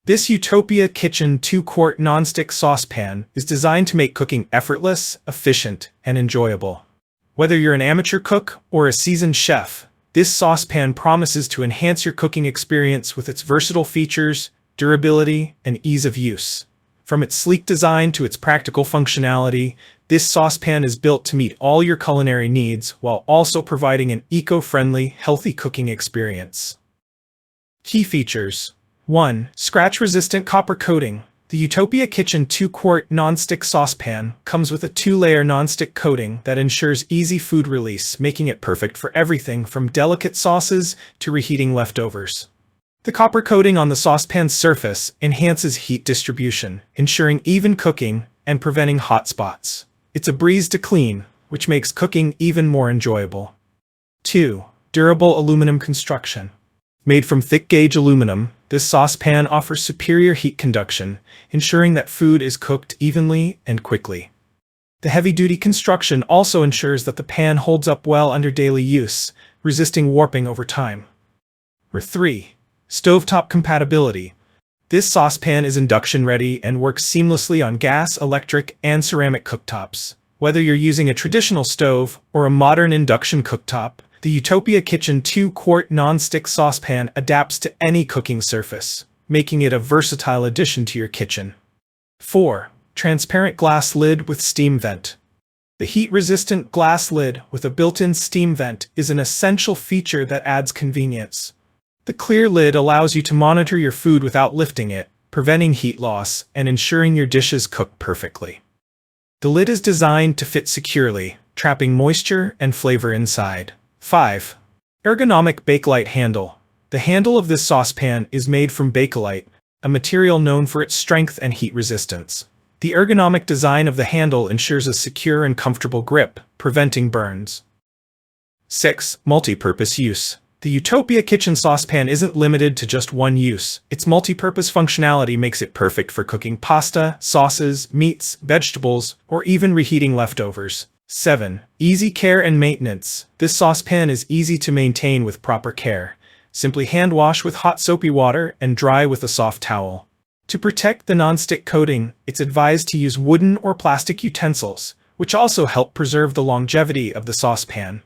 This Utopia Kitchen 2-quart nonstick saucepan is designed to make cooking effortless, efficient, and enjoyable. Whether you're an amateur cook or a seasoned chef, this saucepan promises to enhance your cooking experience with its versatile features, durability, and ease of use. From its sleek design to its practical functionality, this saucepan is built to meet all your culinary needs while also providing an eco-friendly, healthy cooking experience. Key features. 1. Scratch-resistant copper coating. The Utopia Kitchen 2-quart nonstick saucepan comes with a 2-layer nonstick coating that ensures easy food release, making it perfect for everything from delicate sauces to reheating leftovers. The copper coating on the saucepan's surface enhances heat distribution, ensuring even cooking and preventing hot spots. It's a breeze to clean, which makes cooking even more enjoyable. 2. Durable aluminum construction. Made from thick-gauge aluminum, this saucepan offers superior heat conduction, ensuring that food is cooked evenly and quickly. The heavy-duty construction also ensures that the pan holds up well under daily use, resisting warping over time. 3. Stovetop compatibility. This saucepan is induction-ready and works seamlessly on gas, electric, and ceramic cooktops. Whether you're using a traditional stove or a modern induction cooktop, the Utopia Kitchen 2-quart nonstick saucepan adapts to any cooking surface, making it a versatile addition to your kitchen. 4. Transparent glass lid with steam vent. The heat-resistant glass lid with a built-in steam vent is an essential feature that adds convenience. The clear lid allows you to monitor your food without lifting it, preventing heat loss and ensuring your dishes cook perfectly. The lid is designed to fit securely, trapping moisture and flavor inside. 5. Ergonomic Bakelite handle. The handle of this saucepan is made from Bakelite, a material known for its strength and heat resistance. The ergonomic design of the handle ensures a secure and comfortable grip, preventing burns. 6. Multi-purpose use. The Utopia Kitchen saucepan isn't limited to just one use. Its multi-purpose functionality makes it perfect for cooking pasta, sauces, meats, vegetables, or even reheating leftovers. 7. Easy care and maintenance. This saucepan is easy to maintain with proper care. Simply hand wash with hot soapy water and dry with a soft towel. To protect the nonstick coating, it's advised to use wooden or plastic utensils, which also help preserve the longevity of the saucepan.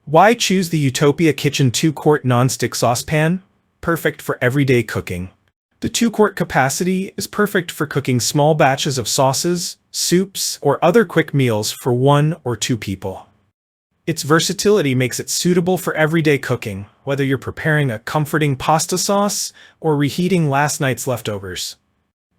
Why choose the Utopia Kitchen 2-quart nonstick saucepan? Perfect for everyday cooking. The 2-quart capacity is perfect for cooking small batches of sauces, soups, or other quick meals for 1 or 2 people. Its versatility makes it suitable for everyday cooking, whether you're preparing a comforting pasta sauce or reheating last night's leftovers.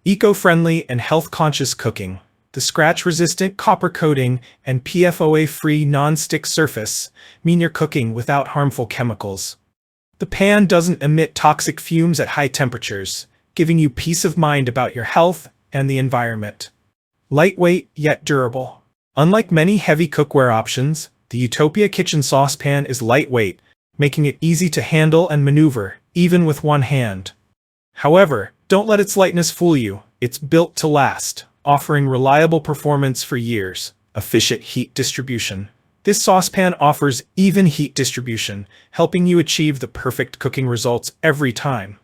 Eco-friendly and health-conscious cooking. The scratch-resistant copper coating and PFOA-free non-stick surface mean you're cooking without harmful chemicals. The pan doesn't emit toxic fumes at high temperatures, giving you peace of mind about your health and the environment. Lightweight yet durable. Unlike many heavy cookware options, the Utopia Kitchen saucepan is lightweight, making it easy to handle and maneuver, even with one hand. However, don't let its lightness fool you. It's built to last, offering reliable performance for years. Efficient heat distribution. This saucepan offers even heat distribution, helping you achieve the perfect cooking results every time.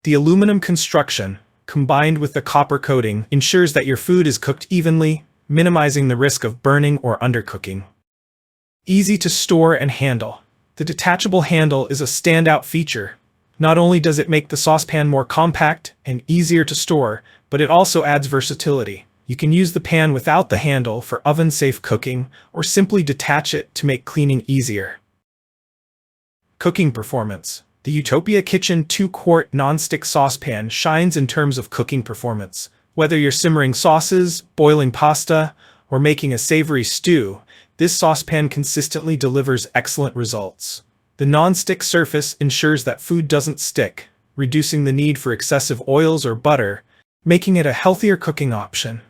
The aluminum construction, combined with the copper coating, ensures that your food is cooked evenly, minimizing the risk of burning or undercooking. Easy to store and handle. The detachable handle is a standout feature. Not only does it make the saucepan more compact and easier to store, but it also adds versatility. You can use the pan without the handle for oven-safe cooking, or simply detach it to make cleaning easier. Cooking performance. The Utopia Kitchen 2-quart nonstick saucepan shines in terms of cooking performance. Whether you're simmering sauces, boiling pasta, or making a savory stew, this saucepan consistently delivers excellent results. The non-stick surface ensures that food doesn't stick, reducing the need for excessive oils or butter, making it a healthier cooking option.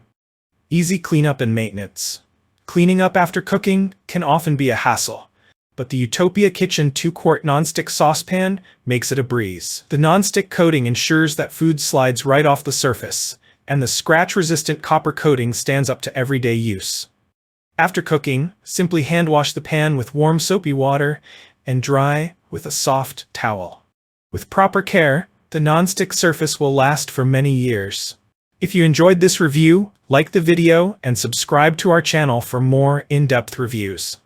Easy cleanup and maintenance. Cleaning up after cooking can often be a hassle, but the Utopia Kitchen 2-quart nonstick saucepan makes it a breeze. The nonstick coating ensures that food slides right off the surface, and the scratch-resistant copper coating stands up to everyday use. After cooking, simply hand wash the pan with warm soapy water and dry with a soft towel. With proper care, The nonstick surface will last for many years. If you enjoyed this review, like the video and subscribe to our channel for more in-depth reviews.